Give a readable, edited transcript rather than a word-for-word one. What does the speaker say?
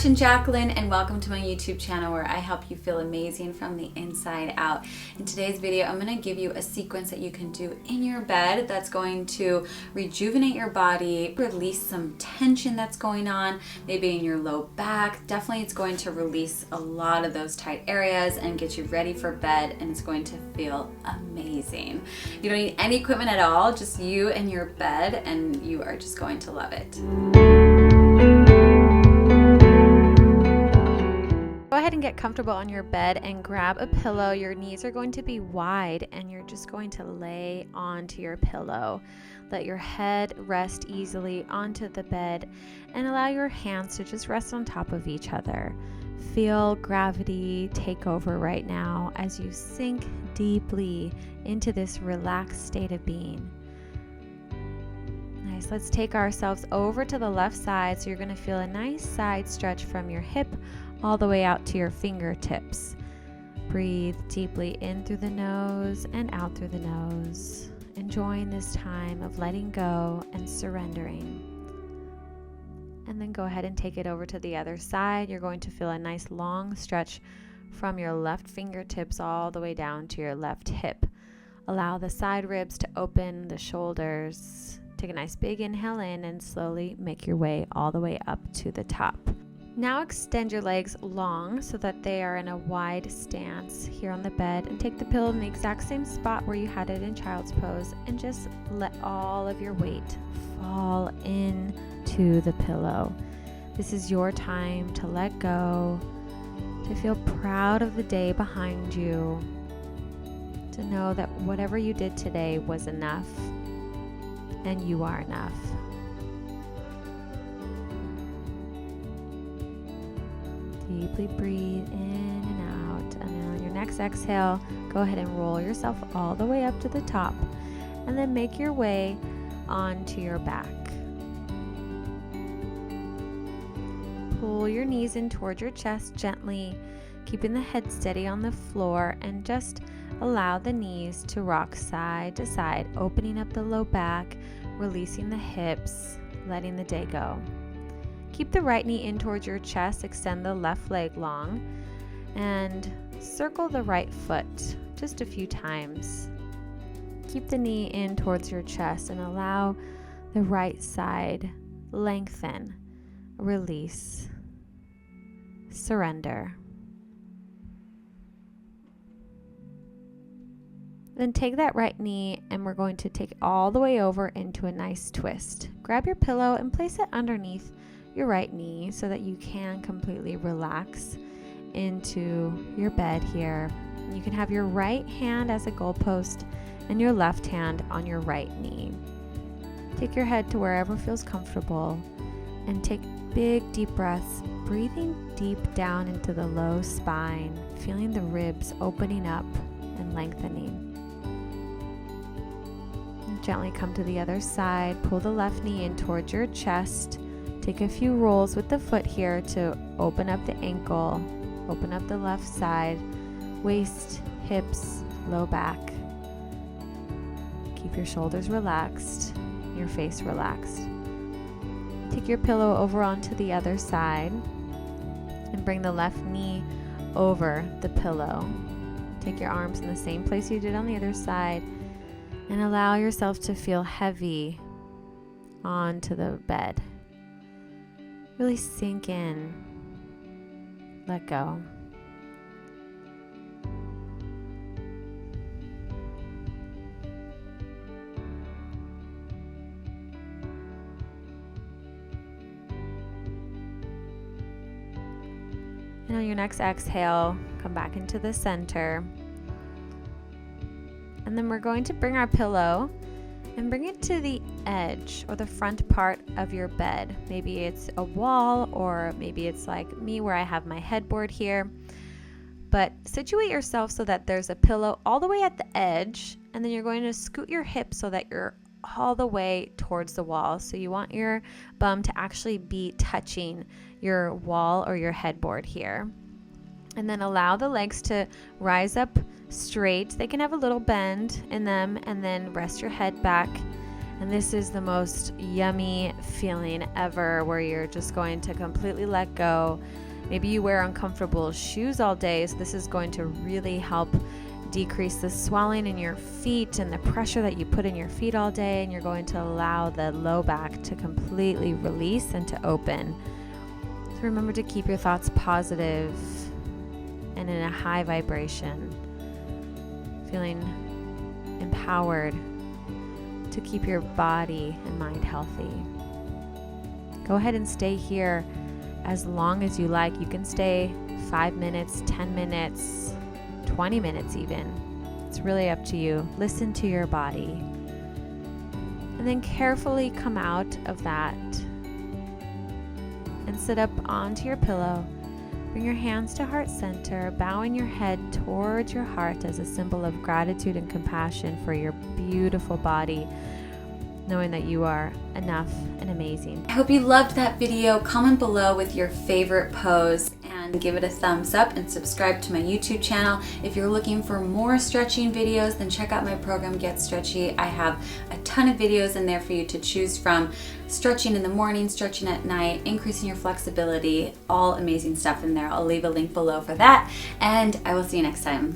Coach and Jacquelyn, and welcome to my YouTube channel where I help you feel amazing from the inside out. In today's video, I'm going to give you a sequence that you can do in your bed that's going to rejuvenate your body, release some tension that's going on, maybe in your low back. Definitely it's going to release a lot of those tight areas and get you ready for bed, and it's going to feel amazing. You don't need any equipment at all, just you and your bed, and you are just going to love it. Go ahead and get comfortable on your bed and grab a pillow. Your knees are going to be wide and you're just going to lay onto your pillow. Let your head rest easily onto the bed and allow your hands to just rest on top of each other. Feel gravity take over right now as you sink deeply into this relaxed state of being. Nice. Let's take ourselves over to the left side. So you're going to feel a nice side stretch from your hip all the way out to your fingertips. Breathe deeply in through the nose and out through the nose, enjoying this time of letting go and surrendering. And then go ahead and take it over to the other side. You're going to feel a nice long stretch from your left fingertips all the way down to your left hip. Allow the side ribs to open, the shoulders. Take a nice big inhale in and slowly make your way all the way up to the top. Now extend your legs long so that they are in a wide stance here on the bed, and take the pillow in the exact same spot where you had it in child's pose, and just let all of your weight fall into the pillow. This is your time to let go, to feel proud of the day behind you, to know that whatever you did today was enough, and you are enough. Deeply breathe in and out, and then on your next exhale, go ahead and roll yourself all the way up to the top, and then make your way onto your back. Pull your knees in toward your chest gently, keeping the head steady on the floor, and just allow the knees to rock side to side, opening up the low back, releasing the hips, letting the day go. Keep the right knee in towards your chest, extend the left leg long, and circle the right foot just a few times. Keep the knee in towards your chest and allow the right side lengthen, release, surrender. Then take that right knee and we're going to take it all the way over into a nice twist. Grab your pillow and place it underneath your right knee so that you can completely relax into your bed here. You can have your right hand as a goalpost and your left hand on your right knee. Take your head to wherever feels comfortable and take big deep breaths, breathing deep down into the low spine, feeling the ribs opening up and lengthening. And gently come to the other side, pull the left knee in towards your chest. Take a few rolls with the foot here to open up the ankle, open up the left side, waist, hips, low back. Keep your shoulders relaxed, your face relaxed. Take your pillow over onto the other side and bring the left knee over the pillow. Take your arms in the same place you did on the other side and allow yourself to feel heavy onto the bed. Really sink in, let go. And on your next exhale, come back into the center. And then we're going to bring our pillow and bring it to the edge or the front part of your bed. Maybe it's a wall, or maybe it's like me where I have my headboard here. But situate yourself so that there's a pillow all the way at the edge, and then you're going to scoot your hips so that you're all the way towards the wall. So you want your bum to actually be touching your wall or your headboard here. And then allow the legs to rise up straight. They can have a little bend in them, and then rest your head back And this is the most yummy feeling ever, where you're just going to completely let go. Maybe you wear uncomfortable shoes all day, so this is going to really help decrease the swelling in your feet and the pressure that you put in your feet all day, and you're going to allow the low back to completely release and to open. So remember to keep your thoughts positive and in a high vibration, feeling empowered to keep your body and mind healthy. Go ahead and stay here as long as you like. You can stay 5 minutes, 10 minutes, 20 minutes even. It's really up to you. Listen to your body. And then carefully come out of that and sit up onto your pillow. Bring your hands to heart center, bowing your head towards your heart as a symbol of gratitude and compassion for your beautiful body, knowing that you are enough and amazing. I hope you loved that video. Comment below with your favorite pose and give it a thumbs up, and subscribe to my YouTube channel. If you're looking for more stretching videos, then check out my program, Get Stretchy. I have a ton of videos in there for you to choose from. Stretching in the morning, stretching at night, increasing your flexibility, all amazing stuff in there. I'll leave a link below for that, and I will see you next time.